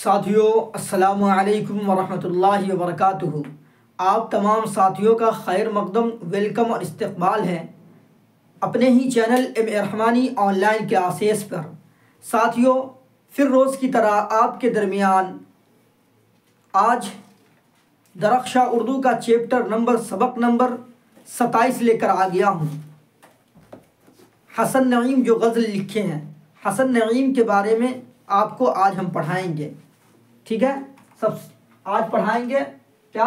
साथियों अस्सलामु अलैकुम वरहमतुल्लाहि वबरकातुहू। आप तमाम साथियों का खैर मकदम, वेलकम और इस्तकबाल है अपने ही चैनल रहमानी ऑनलाइन क्लासेस पर। साथियों, फिर रोज़ की तरह आपके दरमियान आज दरख्शा उर्दू का सबक नंबर 27 लेकर आ गया हूँ। हसन नईम जो गज़ल लिखे हैं, हसन नईम के बारे में आपको आज हम पढ़ाएंगे। ठीक है, सब आज पढ़ाएंगे क्या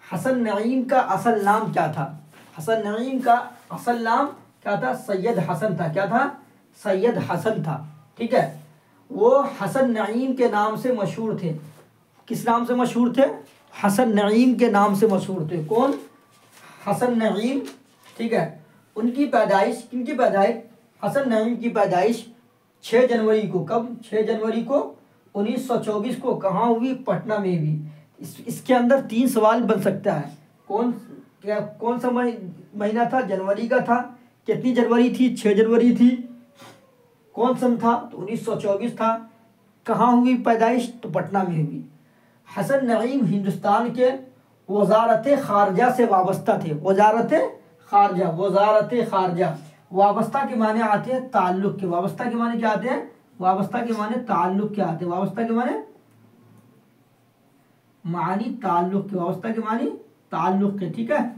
हसन नईम का असल नाम क्या था। हसन नईम का असल नाम क्या था? सैयद हसन था। क्या था? सैयद हसन था। ठीक है, वो हसन नईम के नाम से मशहूर थे। किस नाम से मशहूर थे? हसन नईम के नाम से मशहूर थे। कौन? हसन नईम। ठीक है, उनकी पैदाइश, किनकी पैदाइश? हसन नईम की पैदाइश 6 जनवरी को। कब? 6 जनवरी को 1924 को। कहाँ हुई? पटना में हुई। इसके अंदर 3 सवाल बन सकता है। कौन सा महीना था? जनवरी का था। कितनी जनवरी थी? 6 जनवरी थी। कौन सन था? तो 1924 था। कहाँ हुई पैदाइश? तो पटना में हुई। हसन नईम हिंदुस्तान के वजारत खारजा से वाबस्ता थे। वजारत खारजा वाबस्ता के माने आते हैं ताल्लुक़ के। वाबस्ता के माने क्या आते हैं? वाबस्ता के माने ताल्लुक़ के आते हैं। वाबस्ता के माने ताल्लुक़ के। वाबस्ता के माने ताल्लुक़ के। ठीक है,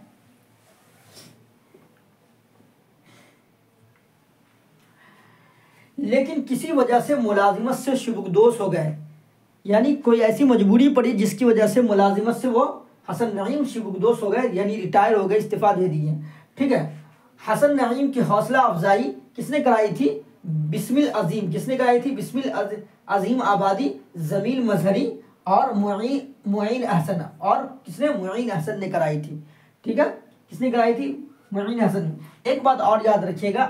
लेकिन किसी वजह से मुलाजिमत से शुबुकदोश हो गए। यानी कोई ऐसी मजबूरी पड़ी जिसकी वजह से मुलाजिमत से वो हसन नईम शुबुकदोश हो गए, यानी रिटायर हो गए, इस्तीफ़ा दे दिए। ठीक है, हसन नईम की हौसला अफजाई किसने कराई थी? बिस्मिल अजीम। किसने कराई थी? बिस्मिल अजीम आबादी, जमील मजहरी और मुईन अहसन। और किसने? मुईन अहसन ने कराई थी। ठीक है, किसने कराई थी? मुईन अहसन। एक बात और याद रखिएगा,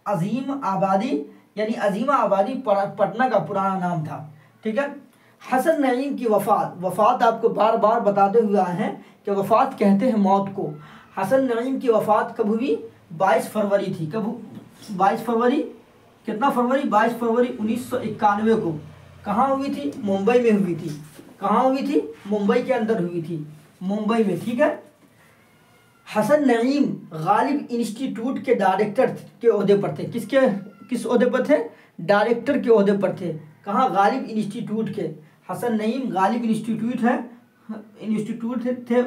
अजीम आबादी यानी अजीमा आबादी पटना का पुराना नाम था। ठीक है, हसन नईम की वफ़ात आपको बार बार बताते हुए आए हैं कि वफ़ात कहते हैं मौत को। हसन नईम की वफ़ात कब हुई? 22 फरवरी थी। कब? 22 फरवरी। कितना फरवरी? 22 फरवरी 1991 को। कहाँ हुई थी? मुंबई में हुई थी। कहाँ हुई थी? मुंबई के अंदर हुई थी, मुंबई में। ठीक है, हसन नईम गालिब इंस्टीट्यूट के डायरेक्टर के ओहदे पर थे। किस ओहदे पर थे? डायरेक्टर के ओहदे पर थे। कहाँ? गालिब इंस्टीट्यूट के। हसन नईम गालिब इंस्टीट्यूट थे,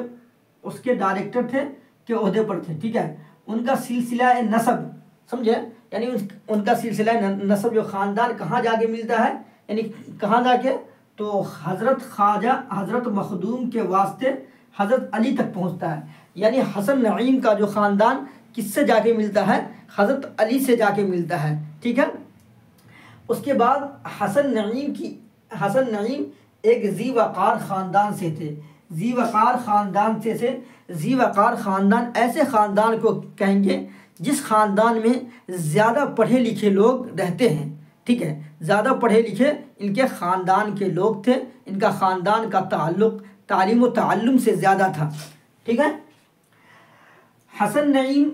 उसके डायरेक्टर थे, के ओहदे पर थे। ठीक है, उनका सिलसिला नसब, समझे, यानी उनका सिलसिला नसब जो ख़ानदान कहाँ जाके मिलता है, यानी कहाँ जाके? तो हज़रत ख्वाजा हज़रत मखदूम के वास्ते हज़रत अली तक पहुँचता है। यानी हसन नईम का जो ख़ानदान किससे जाके मिलता है? हज़रत अली से जाके मिलता है। ठीक है, उसके बाद हसन नईम एक ज़ी वक़ार ख़ानदान से थे। ज़ी वक़ार ख़ानदान ऐसे ख़ानदान को कहेंगे जिस ख़ानदान में ज़्यादा पढ़े लिखे लोग रहते हैं। ठीक है, ज़्यादा पढ़े लिखे इनके ख़ानदान के लोग थे। इनका ख़ानदान का ताल्लुक़ तालीम व ताल्लुम से ज़्यादा था। ठीक है, हसन नईम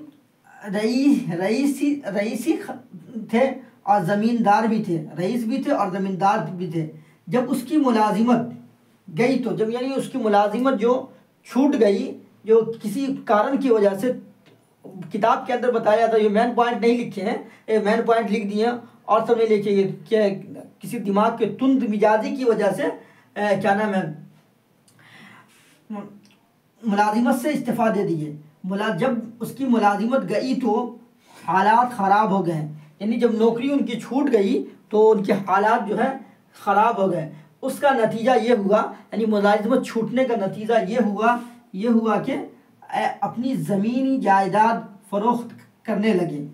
रईसी थे और ज़मींदार भी थे। रईस भी थे और ज़मींदार भी थे। जब उसकी मुलाजिमत गई, तो जब यानी उसकी मुलाजिमत जो छूट गई, जो किसी कारण की वजह से, किताब के अंदर बताया था, ये मेन पॉइंट नहीं लिखे हैं, ये मेन पॉइंट लिख दिए और सब नहीं लिखे, क्या किसी दिमाग के तुंद मिजाजी की वजह से क्या नाम है, मुलाजिमत से इस्तीफ़ा दे दिए। जब उसकी मुलाजिमत गई तो हालात ख़राब हो गए। यानी जब नौकरी उनकी छूट गई तो उनके हालात जो है ख़राब हो गए। उसका नतीजा ये हुआ, यानी मुलाजिमत छूटने का नतीजा ये हुआ कि अपनी ज़मीनी जायदाद फ़रोख्त करने लगे।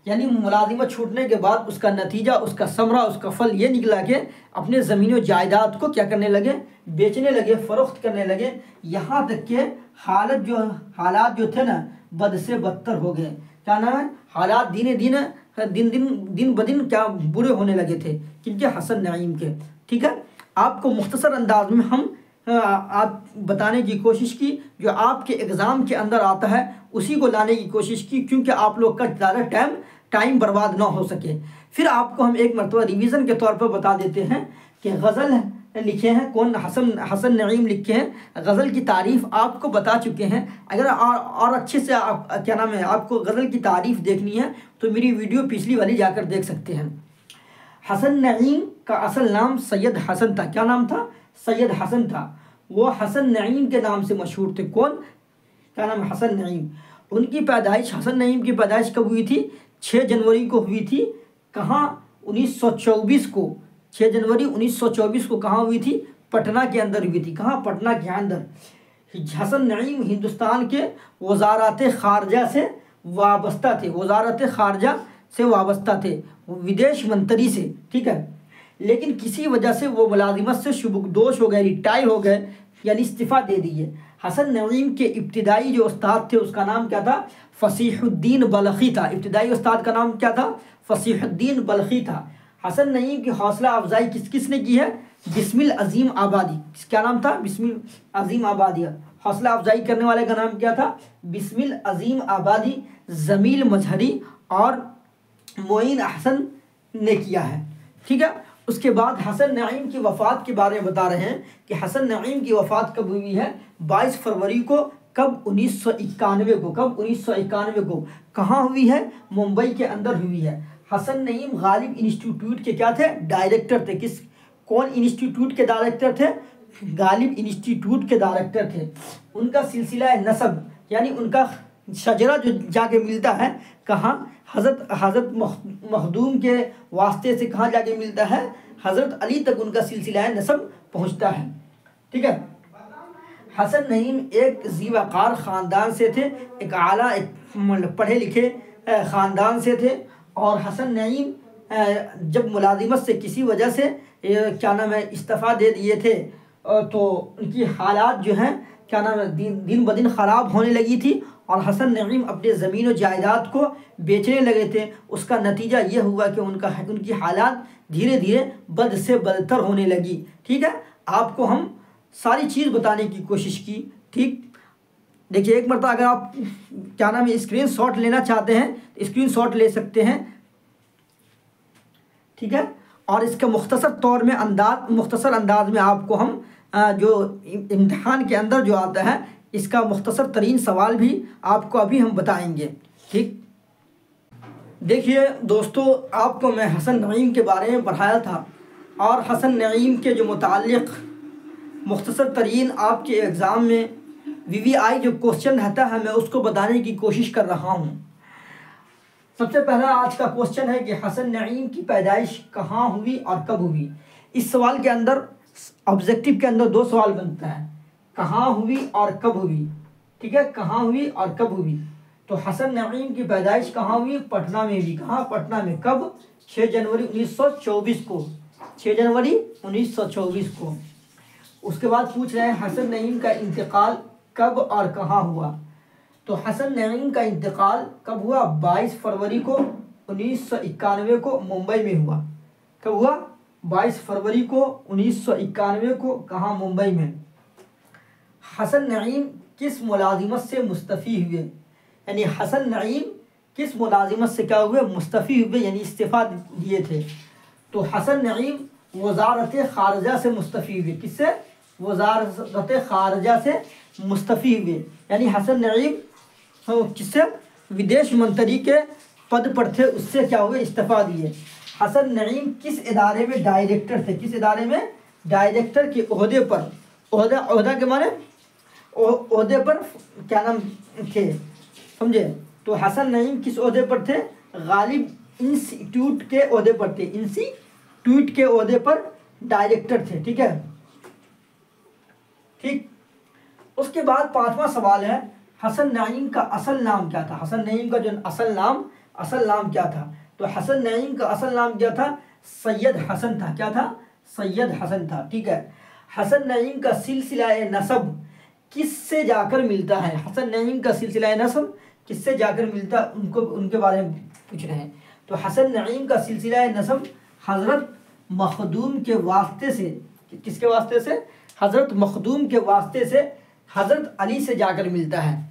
यानी मुलाजिमत छूटने के बाद उसका नतीजा, उसका समरा, उसका फल ये निकला कि अपने ज़मीन व जायदाद को क्या करने लगे? बेचने लगे, फ़रोख्त करने लगे। यहाँ तक के हालात जो थे ना, बद से बदतर हो गए। क्या नाम है? हालात दिन ब दिन क्या बुरे होने लगे थे। किनके? हसन नईम के। ठीक है, आपको मुख्तसर अंदाज में हम आप बताने की कोशिश की, जो आपके एग्ज़ाम के अंदर आता है उसी को लाने की कोशिश की, क्योंकि आप लोग का ज़्यादा टाइम टाइम बर्बाद ना हो सके। फिर आपको हम एक मरतबा रिवीजन के तौर पर बता देते हैं कि गज़ल लिखे हैं कौन, हसन नईम लिखे हैं। गज़ल की तारीफ़ आपको बता चुके हैं। अगर और अच्छे से आप क्या नाम है आपको गज़ल की तारीफ़ देखनी है तो मेरी वीडियो पिछली वाली जाकर देख सकते हैं। हसन नईम का असल नाम सैयद हसन था। क्या नाम था? सैयद हसन था। वो हसन नईम के नाम से मशहूर थे। कौन? क्या नाम? हसन नईम। उनकी पैदाइश, हसन नईम की पैदाइश कब हुई थी? 6 जनवरी को हुई थी। कहाँ? 1924 को। 6 जनवरी 1924 को कहाँ हुई थी? पटना के अंदर हुई थी। कहाँ? पटना के अंदर। हसन नईम हिंदुस्तान के वजारत ख़ारजा से वाबस्ता थे। वजारत ख़ारजा से वाबस्ता थे, विदेश मंत्री से। ठीक है, लेकिन किसी वजह से वो मुलाजिमत से शुबुकदोश हो गए, रिटायर हो गए, यानी इस्तीफ़ा दे दिए। हसन नईम के इब्तिदाई जो उस्ताद थे उसका नाम क्या था? फसीहुद्दीन बल्खी था। इब्तिदाई उस्ताद का नाम क्या था? फसीहुद्दीन बल्खी था। हसन नईम की हौसला अफजाई किसने की है? बिस्मिल अजीम आबादी। क्या नाम था? बिस्मिल अजीम आबादी। हौसला अफजाई करने वाले का नाम क्या था? बिस्मिल अजीम आबादी, जमील मजहरी और मोइन अहसन ने किया है। ठीक है, उसके बाद हसन नईम की वफ़ात के बारे में बता रहे हैं कि हसन नईम की वफ़ात कब हुई है? 22 फरवरी को। कब? 1991 को। कब? 1991 को। कहाँ हुई है? मुंबई के अंदर हुई है। हसन नईम गालिब इंस्टीट्यूट के क्या थे? डायरेक्टर थे। किस, कौन इंस्टीट्यूट के डायरेक्टर थे? गालिब इंस्टीट्यूट के डायरेक्टर थे। उनका सिलसिला नसब यानी उनका शजरा जो जाके मिलता है कहाँ? हज़रत मखदूम के वास्ते से कहाँ जाके मिलता है? हज़रत अली तक उनका सिलसिला नसब पहुँचता है। ठीक है, हसन नईम एक ज़ीवकार ख़ानदान से थे, एक आला, एक पढ़े लिखे ख़ानदान से थे। और हसन नईम जब मुलाजिमत से किसी वजह से क्या नाम है इस्तीफ़ा दे दिए थे तो उनकी हालात जो हैं क्या नाम है दिन ब दिन ख़राब होने लगी थी और हसन नईम अपने ज़मीन व जायदाद को बेचने लगे थे। उसका नतीजा ये हुआ कि उनकी हालात धीरे धीरे बद से बदतर होने लगी। ठीक है, आपको हम सारी चीज़ बताने की कोशिश की। ठीक, देखिए एक मरतबा अगर आप क्या नाम है स्क्रीन शॉट लेना चाहते हैं तो स्क्रीन शॉट ले सकते हैं। ठीक है, और इसका मुख्तसर अंदाज में आपको हम जो इम्तिहान के अंदर जो आता है इसका मुख्तसर तरीन सवाल भी आपको अभी हम बताएंगे। ठीक, देखिए दोस्तों, आपको मैं हसन नईम के बारे में पढ़ाया था और हसन नईम के जो मुताल्लिक़ मुख्तसर तरीन आपके एग्ज़ाम में VVI जो क्वेश्चन रहता है मैं उसको बताने की कोशिश कर रहा हूँ। सबसे पहला आज का क्वेश्चन है कि हसन नईम की पैदाइश कहाँ हुई और कब हुई। इस सवाल के अंदर ऑब्जेक्टिव के अंदर 2 सवाल बनता है, कहाँ हुई और कब हुई। ठीक है, कहाँ हुई और कब हुई। तो हसन नईम की पैदाइश कहाँ हुई? पटना में हुई। कहाँ? पटना में। कब? 6 जनवरी 1924 को। 6 जनवरी 1924 को। उसके बाद पूछ रहे हैं हसन नईम का इंतकाल कब और कहाँ हुआ। तो हसन नईम का इंतकाल कब हुआ? 22 फरवरी को 1991 को मुंबई में हुआ। कब हुआ? 22 फरवरी को 1991 को। कहाँ? मुंबई में। हसन नईम किस मुलाजिमत से मुस्तफ़ी हुए? यानी हसन नईम किस मुलाजिमत से क्या हुए? मुस्तफ़ी हुए, यानी इस्तीफ़ा दिए थे। तो हसन नईम वजारत ख़ारजा से मुस्तफ़ी हुए। किससे? वजारत ख़ारजा से मुस्तफ़ी हुए, यानी हसन नईम किससे? विदेश मंत्री के पद पर थे, उससे क्या हुए? इस्तीफ़ा दिए। हसन नईम किस इदारे में डायरेक्टर थे? किस इदारे में? डायरेक्टर के ओहदे पर। ओहदा के माने ओहदे पर क्या नाम थे, समझे? तो हसन नईम किस ओहदे पर थे? गालिब इंस्टीट्यूट के ओहदे पर थे। इंस्टीट्यूट के ओहदे पर डायरेक्टर थे। ठीक है, ठीक। उसके बाद 5वां सवाल है हसन नईम का असल नाम क्या था? हसन नईम का जो असल नाम क्या था? तो हसन नईम का असल नाम क्या था? सैयद हसन था। क्या था? सैयद हसन था। ठीक है, हसन नईम का सिलसिला नसब किससे जाकर मिलता है? हसन नईम का सिलसिला नसब किससे जाकर मिलता, उनको उनके बारे में पूछ रहे हैं। तो हसन नईम का सिलसिला नसब हज़रत मखदूम के वास्ते से, किसके वास्ते से? हज़रत मखदूम के वास्ते से हज़रत अली से जाकर मिलता है।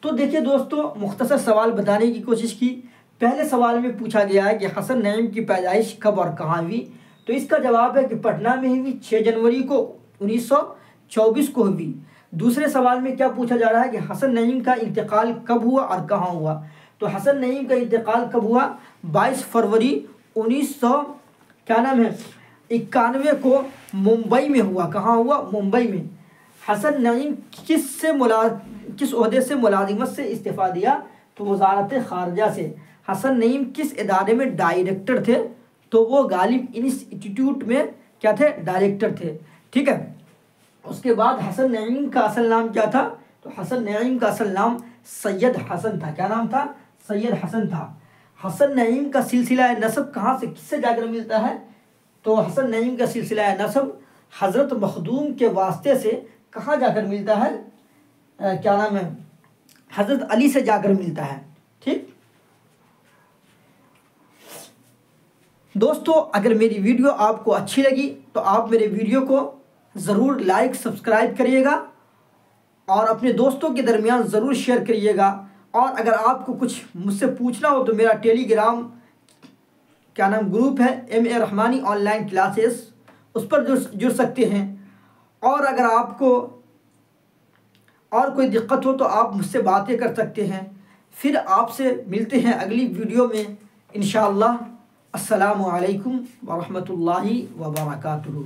तो देखिए दोस्तों, मुख्तसर सवाल बताने की कोशिश की, पहले सवाल में पूछा गया है कि हसन नईम की पैदाइश कब और कहाँ हुई, तो इसका जवाब है कि पटना में हुई, 6 जनवरी को 1924 को हुई। दूसरे सवाल में क्या पूछा जा रहा है कि हसन नईम का इंतकाल कब हुआ और कहाँ हुआ, तो हसन नईम का इंतकाल कब हुआ, 22 फरवरी 1991 को मुंबई में हुआ। कहाँ हुआ, मुंबई में। हसन नईम किस ओहदे से मुलाजिमत से इस्तीफ़ा दिया, तो वजारत ख़ारजा से। हसन नईम किस इदारे में डायरेक्टर थे, तो वो गालिब इंस्टीट्यूट में क्या थे, डायरेक्टर थे। ठीक है। उसके बाद हसन नईम का असल नाम क्या था, तो हसन नईम का असल नाम सैयद हसन था। क्या नाम था, सैयद हसन था। हसन नईम का सिलसिला नसब कहाँ से, किससे जाकर मिलता है, तो हसन नईम का सिलसिला नसब हज़रत मखदूम के वास्ते से कहाँ जाकर मिलता है, क्या नाम है, हज़रत अली से जाकर मिलता है। ठीक दोस्तों, अगर मेरी वीडियो आपको अच्छी लगी तो आप मेरे वीडियो को ज़रूर लाइक सब्सक्राइब करिएगा और अपने दोस्तों के दरमियान ज़रूर शेयर करिएगा। और अगर आपको कुछ मुझसे पूछना हो तो मेरा टेलीग्राम क्या नाम ग्रुप है MA रहमानी ऑनलाइन क्लासेस, उस पर जुड़ सकते हैं। और अगर आपको और कोई दिक्कत हो तो आप मुझसे बातें कर सकते हैं। फिर आपसे मिलते हैं अगली वीडियो में इंशाअल्लाह। अस्सलामु अलैकुम व रहमतुल्लाहि व बरकातुहू।